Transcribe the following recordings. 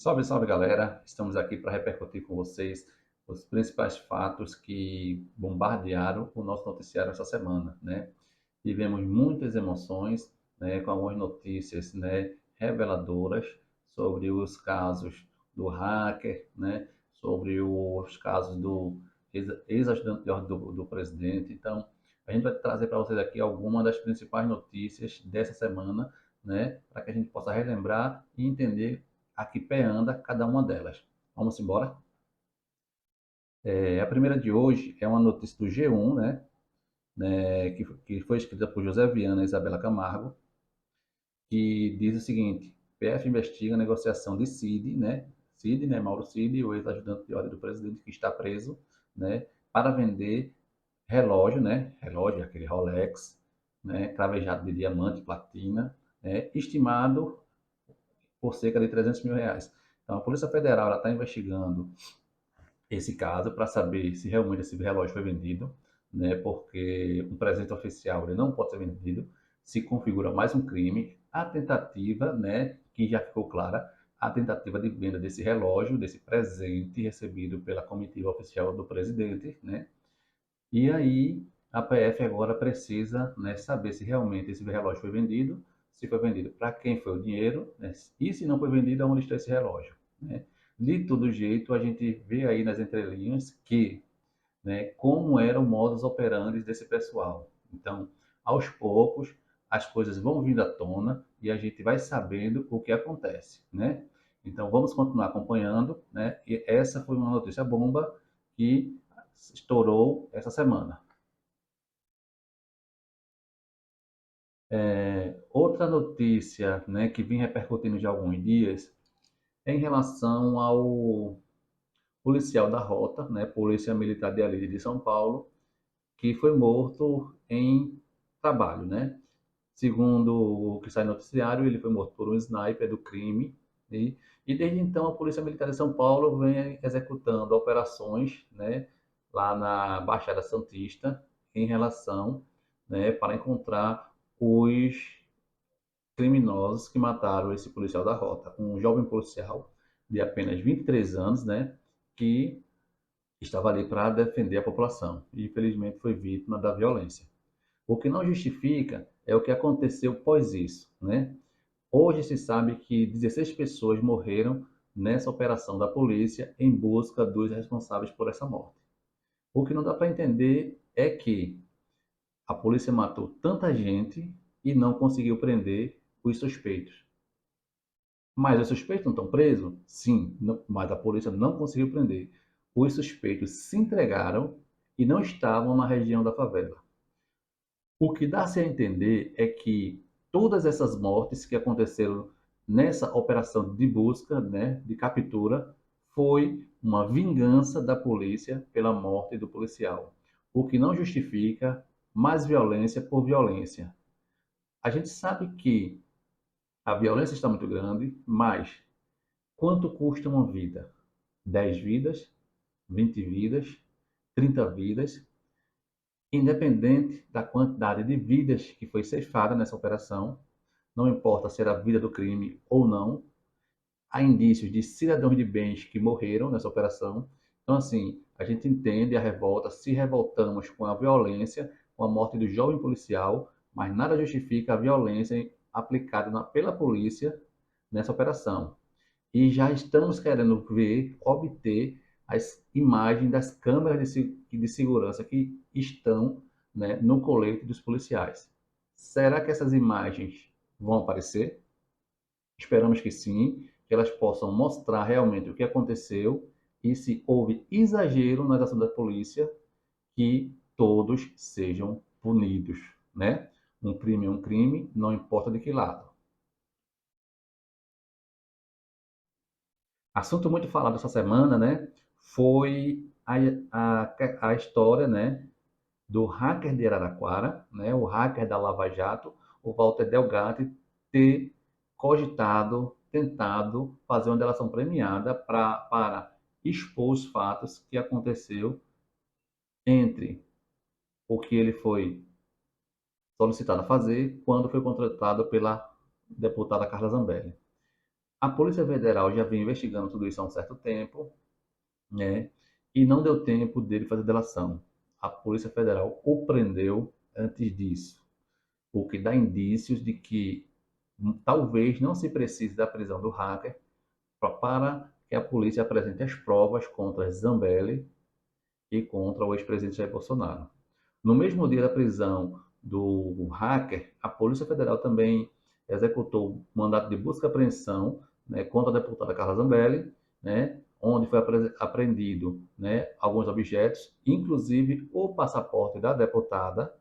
Salve, salve galera! Estamos aqui para repercutir com vocês os principais fatos que bombardearam o nosso noticiário essa semana, né? Tivemos muitas emoções, né, com algumas notícias, né, reveladoras sobre os casos do hacker, né, sobre os casos do ex-ajudante de ordem do presidente. Então, a gente vai trazer para vocês aqui algumas das principais notícias dessa semana, né, para que a gente possa relembrar e entender a que pé anda cada uma delas. Vamos embora? A primeira de hoje é uma notícia do G1, que foi escrita por José Viana e Isabela Camargo, que diz o seguinte: PF investiga a negociação de Mauro Cid, o ex-ajudante de ordem do presidente que está preso, né, para vender relógio, relógio, aquele Rolex, cravejado de diamante, platina, estimado por cerca de 300 mil reais. Então, a Polícia Federal está investigando esse caso para saber se realmente esse relógio foi vendido, porque um presente oficial ele não pode ser vendido, se configura mais um crime. A tentativa, que já ficou clara, a tentativa de venda desse relógio, desse presente recebido pela comitiva oficial do presidente, e aí a PF agora precisa, saber se realmente esse relógio foi vendido, se foi vendido para quem foi o dinheiro, e se não foi vendido, aonde está esse relógio, né? De todo jeito, a gente vê aí nas entrelinhas que, como era o modus operandi desse pessoal. Então, aos poucos, as coisas vão vindo à tona e a gente vai sabendo o que acontece, né? Então, vamos continuar acompanhando, né? E essa foi uma notícia bomba que estourou essa semana. Outra notícia, que vem repercutindo já há alguns dias é em relação ao policial da Rota, Polícia Militar de Elite de São Paulo, que foi morto em trabalho, Segundo o que sai no noticiário, ele foi morto por um sniper do crime e desde então a Polícia Militar de São Paulo vem executando operações, lá na Baixada Santista em relação, para encontrar os criminosos que mataram esse policial da Rota, um jovem policial de apenas 23 anos, que estava ali para defender a população e infelizmente foi vítima da violência. O que não justifica é o que aconteceu pós isso, Hoje se sabe que 16 pessoas morreram nessa operação da polícia em busca dos responsáveis por essa morte. O que não dá para entender é que a polícia matou tanta gente e não conseguiu prender os suspeitos. Mas os suspeitos não estão presos? Sim, mas a polícia não conseguiu prender. Os suspeitos se entregaram e não estavam na região da favela. O que dá-se a entender é que todas essas mortes que aconteceram nessa operação de busca, de captura, foi uma vingança da polícia pela morte do policial. O que não justifica mais violência por violência. A gente sabe que a violência está muito grande, mas quanto custa uma vida? 10 vidas, 20 vidas, 30 vidas, independente da quantidade de vidas que foi ceifada nessa operação, não importa se era a vida do crime ou não, há indícios de cidadãos de bens que morreram nessa operação. Então, assim, a gente entende a revolta, se revoltamos com a violência, com a morte do jovem policial, mas nada justifica a violência aplicada pela polícia nessa operação. E já estamos querendo obter as imagens das câmeras de segurança que estão, no colete dos policiais. Será que essas imagens vão aparecer? Esperamos que sim, que elas possam mostrar realmente o que aconteceu e se houve exagero nas ações da polícia, que todos sejam punidos, Um crime é um crime, não importa de que lado. Assunto muito falado essa semana, foi a história, do hacker de Araraquara, o hacker da Lava Jato, o Walter Delgatti, ter cogitado, tentado fazer uma delação premiada para expor os fatos que aconteceu entre o que ele foi solicitado a fazer quando foi contratado pela deputada Carla Zambelli. A Polícia Federal já vem investigando tudo isso há um certo tempo, né? E não deu tempo dele fazer delação. A Polícia Federal o prendeu antes disso, o que dá indícios de que talvez não se precise da prisão do hacker para que a polícia apresente as provas contra Zambelli e contra o ex-presidente Jair Bolsonaro. No mesmo dia da prisão do hacker, a Polícia Federal também executou mandato de busca e apreensão, né, contra a deputada Carla Zambelli, né, onde foi apreendido, né, alguns objetos, inclusive o passaporte da deputada,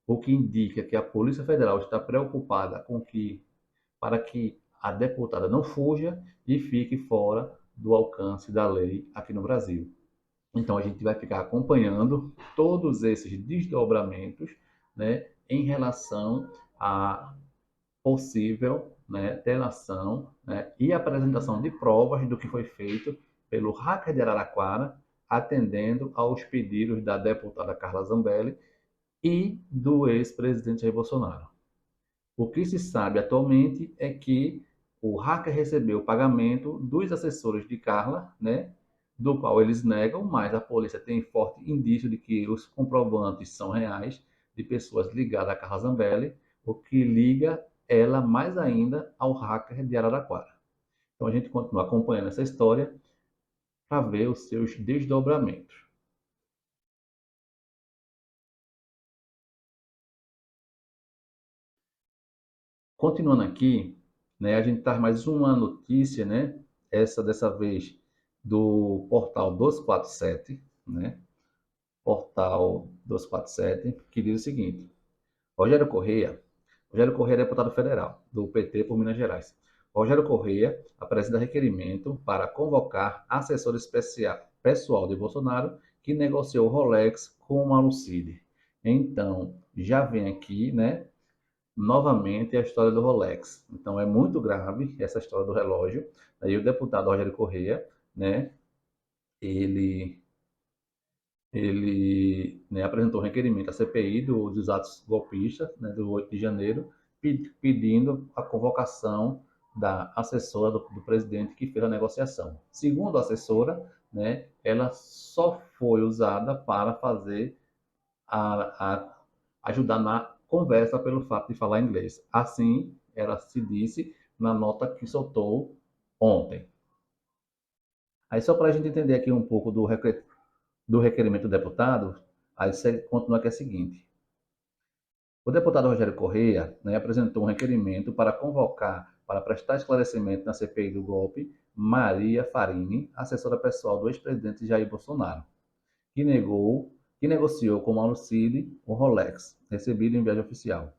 o que indica que a Polícia Federal está preocupada com que para que a deputada não fuja e fique fora do alcance da lei aqui no Brasil. Então a gente vai ficar acompanhando todos esses desdobramentos, né, em relação à possível, né, delação, né, e apresentação de provas do que foi feito pelo hacker de Araraquara, atendendo aos pedidos da deputada Carla Zambelli e do ex-presidente Jair Bolsonaro. O que se sabe atualmente é que o hacker recebeu o pagamento dos assessores de Carla, né, do qual eles negam, mas a polícia tem forte indício de que os comprovantes são reais, de pessoas ligadas a Carla Zambelli, o que liga ela mais ainda ao hacker de Araraquara. Então a gente continua acompanhando essa história para ver os seus desdobramentos. Continuando aqui, né, a gente traz mais uma notícia, né, essa dessa vez do portal 247, né, portal 247, que diz o seguinte: Rogério Correia, Rogério Correia é deputado federal do PT por Minas Gerais. Rogério Correia apresenta requerimento para convocar assessor especial pessoal de Bolsonaro que negociou Rolex com o Malucide. Então, já vem aqui, né, novamente a história do Rolex. Então é muito grave essa história do relógio. Aí o deputado Rogério Correia, né, ele né, apresentou um requerimento à CPI dos atos golpistas, né, do 8 de janeiro, pedindo a convocação da assessora do presidente que fez a negociação. Segundo a assessora, né, ela só foi usada para fazer ajudar na conversa pelo fato de falar inglês. Assim, ela se disse na nota que soltou ontem. Aí, só para a gente entender aqui um pouco do requerimento do deputado, aí você continua que é o seguinte. O deputado Rogério Correia, né, apresentou um requerimento para convocar, para prestar esclarecimento na CPI do golpe, Maria Farini, assessora pessoal do ex-presidente Jair Bolsonaro, que negociou com Mauro Cid o Rolex, recebido em viagem oficial.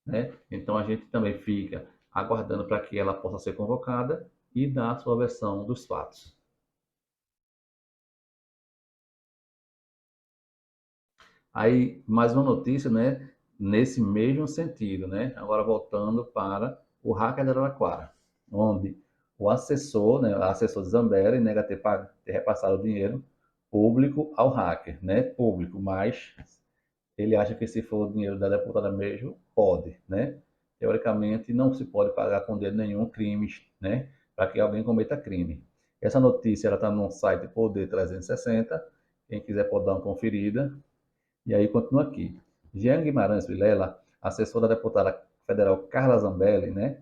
Né? Então a gente também fica aguardando para que ela possa ser convocada e dar a sua versão dos fatos. Aí, mais uma notícia, né, nesse mesmo sentido, né? Agora voltando para o hacker de Araraquara, onde o assessor, né, o assessor de Zambelli nega ter repassado o dinheiro público ao hacker, né? Público, mas ele acha que se for o dinheiro da deputada mesmo, pode, né? Teoricamente, não se pode pagar com dinheiro nenhum crimes, né? Para que alguém cometa crime. Essa notícia está no site Poder 360. Quem quiser pode dar uma conferida. E aí continua aqui. Jean Guimarães Vilela, assessor da deputada federal Carla Zambelli, né?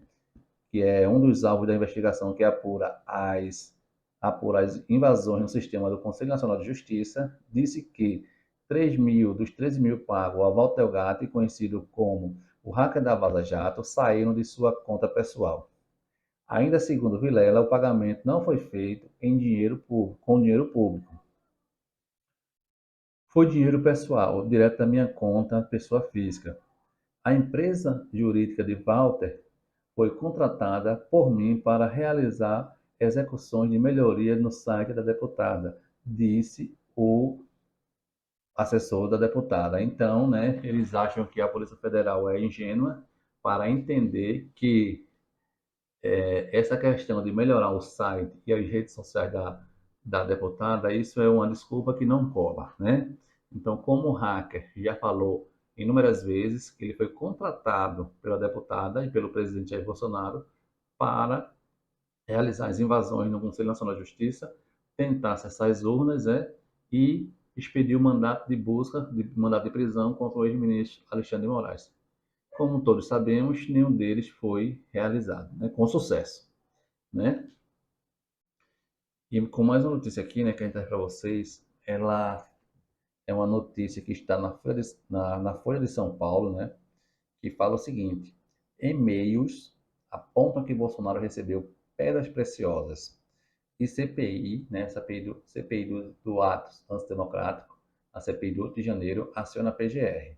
Que é um dos alvos da investigação que apura as invasões no sistema do Conselho Nacional de Justiça, disse que 3.000 dos 13.000 pagos a Walter Gatti, conhecido como o hacker da Vaza Jato, saíram de sua conta pessoal. Ainda segundo Vilela, o pagamento não foi feito em dinheiro público, com dinheiro público. Foi dinheiro pessoal, direto da minha conta, pessoa física. A empresa jurídica de Walter foi contratada por mim para realizar execuções de melhoria no site da deputada, disse o assessor da deputada. Então, né, eles acham que a Polícia Federal é ingênua para entender que essa questão de melhorar o site e as redes sociais da deputada, isso é uma desculpa que não cola, né? Então, como o hacker já falou inúmeras vezes que ele foi contratado pela deputada e pelo presidente Jair Bolsonaro para realizar as invasões no Conselho Nacional de Justiça, tentar acessar as urnas e expedir o mandato de busca, de mandato de prisão contra o ex-ministro Alexandre de Moraes. Como todos sabemos, nenhum deles foi realizado, né, com sucesso. Né? E com mais uma notícia aqui, né, que a gente traz para vocês, ela é uma notícia que está na Folha de São Paulo, né, que fala o seguinte: e-mails apontam que Bolsonaro recebeu pedras preciosas e CPI, né, CPI do Atos Antidemocrático, a CPI do 8 de janeiro, aciona a PGR.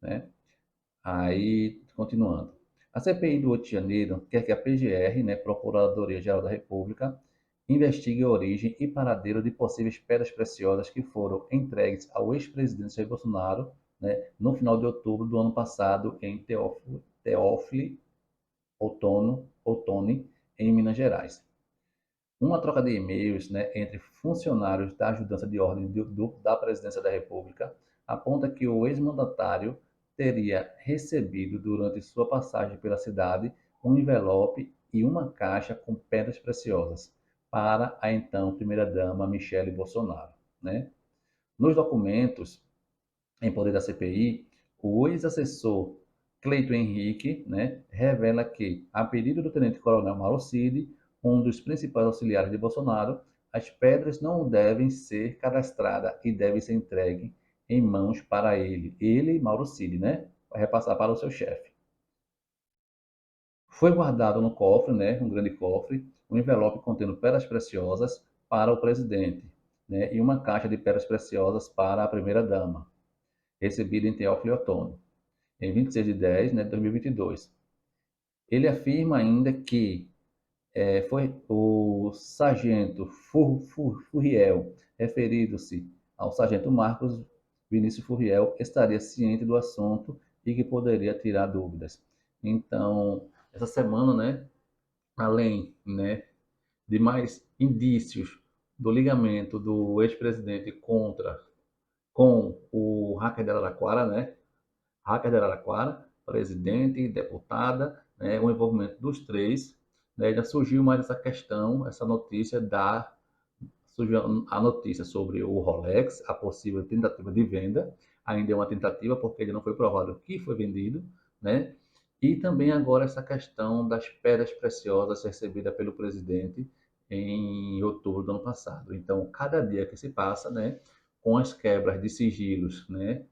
Né? Aí, continuando. A CPI do 8 de janeiro quer que a PGR, né, Procuradoria-Geral da República, investigue a origem e paradeiro de possíveis pedras preciosas que foram entregues ao ex-presidente Jair Bolsonaro, né, no final de outubro do ano passado em Teófilo Otoni, em Minas Gerais. Uma troca de e-mails, né, entre funcionários da Ajudança de Ordem da Presidência da República aponta que o ex-mandatário teria recebido, durante sua passagem pela cidade, um envelope e uma caixa com pedras preciosas para a então primeira-dama Michele Bolsonaro. Né? Nos documentos em poder da CPI, o ex-assessor Cleiton Henrique, né, revela que, a pedido do tenente-coronel Mauro Cid, um dos principais auxiliares de Bolsonaro, as pedras não devem ser cadastradas e devem ser entregues em mãos para ele, Mauro Cid, né, vai repassar para o seu chefe. Foi guardado no cofre, né, um grande cofre, um envelope contendo pedras preciosas para o presidente, né, e uma caixa de pedras preciosas para a primeira-dama, recebida em Teófilo Otoni, em 26 de 10, né, de 2022. Ele afirma ainda que foi o sargento Furriel, referido-se ao sargento Marcos Vinícius Furriel, estaria ciente do assunto e que poderia tirar dúvidas. Então, essa semana, né, além, né, de mais indícios do ligamento do ex-presidente com o hacker de Araraquara, né, Hacker de Araraquara, presidente, deputada, né, o envolvimento dos três, né, já surgiu mais essa questão, essa notícia surgiu a notícia sobre o Rolex, a possível tentativa de venda, ainda é uma tentativa porque ele não foi provado o que foi vendido, né? E também agora essa questão das pedras preciosas recebidas pelo presidente em outubro do ano passado. Então, cada dia que se passa, né, com as quebras de sigilos, né,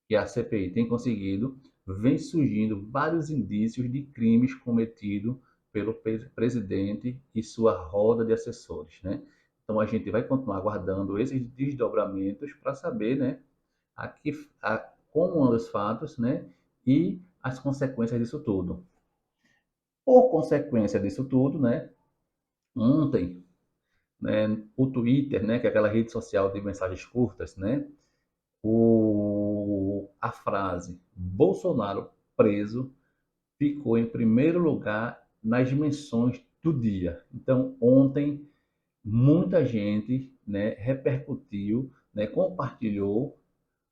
que a CPI tem conseguido, vem surgindo vários indícios de crimes cometidos pelo presidente e sua roda de assessores, né? Então a gente vai continuar aguardando esses desdobramentos para saber, né, aqui, como andam os fatos, né, e as consequências disso tudo. Por consequência disso tudo, né, ontem, né, o Twitter, né, que é aquela rede social de mensagens curtas, né, a frase Bolsonaro preso ficou em primeiro lugar nas menções do dia. Então, ontem, muita gente, né, repercutiu, né, compartilhou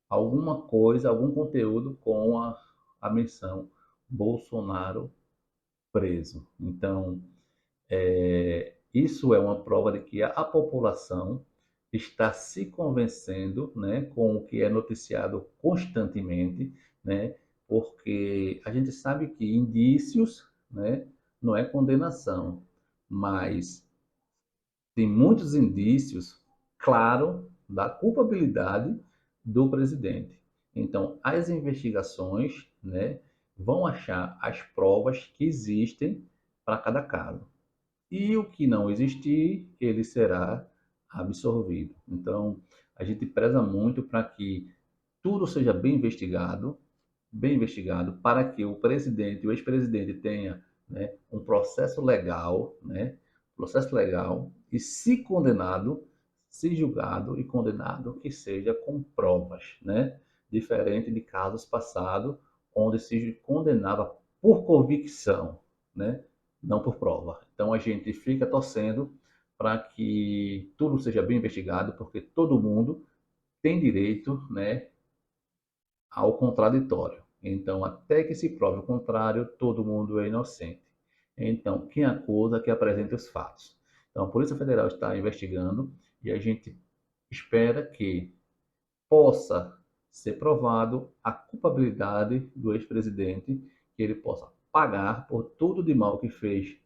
alguma coisa, algum conteúdo com a menção Bolsonaro preso. Então, isso é uma prova de que a população está se convencendo, né, com o que é noticiado constantemente, né, porque a gente sabe que indícios, né, não é condenação, mas tem muitos indícios, claro, da culpabilidade do presidente. Então, as investigações, né, vão achar as provas que existem para cada caso. E o que não existir, ele será absorvido. Então, a gente preza muito para que tudo seja bem investigado, para que o presidente, o ex-presidente tenha, né, um processo legal, e se condenado, se julgado e condenado, que seja com provas, né? Diferente de casos passados, onde se condenava por convicção, né? Não por prova. Então a gente fica torcendo para que tudo seja bem investigado, porque todo mundo tem direito, né, ao contraditório. Então, até que se prove o contrário, todo mundo é inocente. Então, quem acusa, que apresente os fatos. Então, a Polícia Federal está investigando e a gente espera que possa ser provado a culpabilidade do ex-presidente, que ele possa pagar por tudo de mal que fez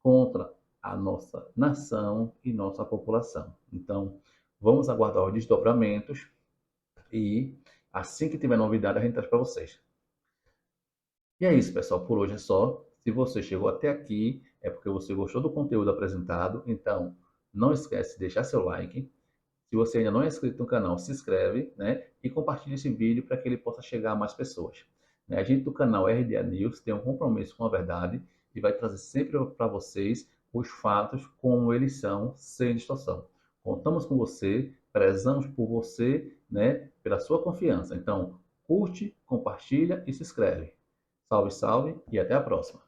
contra a nossa nação e nossa população. Então, vamos aguardar os desdobramentos e assim que tiver novidade a gente traz para vocês. E é isso, pessoal. Por hoje é só. Se você chegou até aqui, é porque você gostou do conteúdo apresentado. Então, não esquece de deixar seu like. Se você ainda não é inscrito no canal, se inscreve, né? E compartilhe esse vídeo para que ele possa chegar a mais pessoas. Né? A gente do canal RDA News tem um compromisso com a verdade e vai trazer sempre para vocês os fatos como eles são, sem distorção. Contamos com você, prezamos por você, né? Pela sua confiança. Então, curte, compartilha e se inscreve. Salve, salve e até a próxima.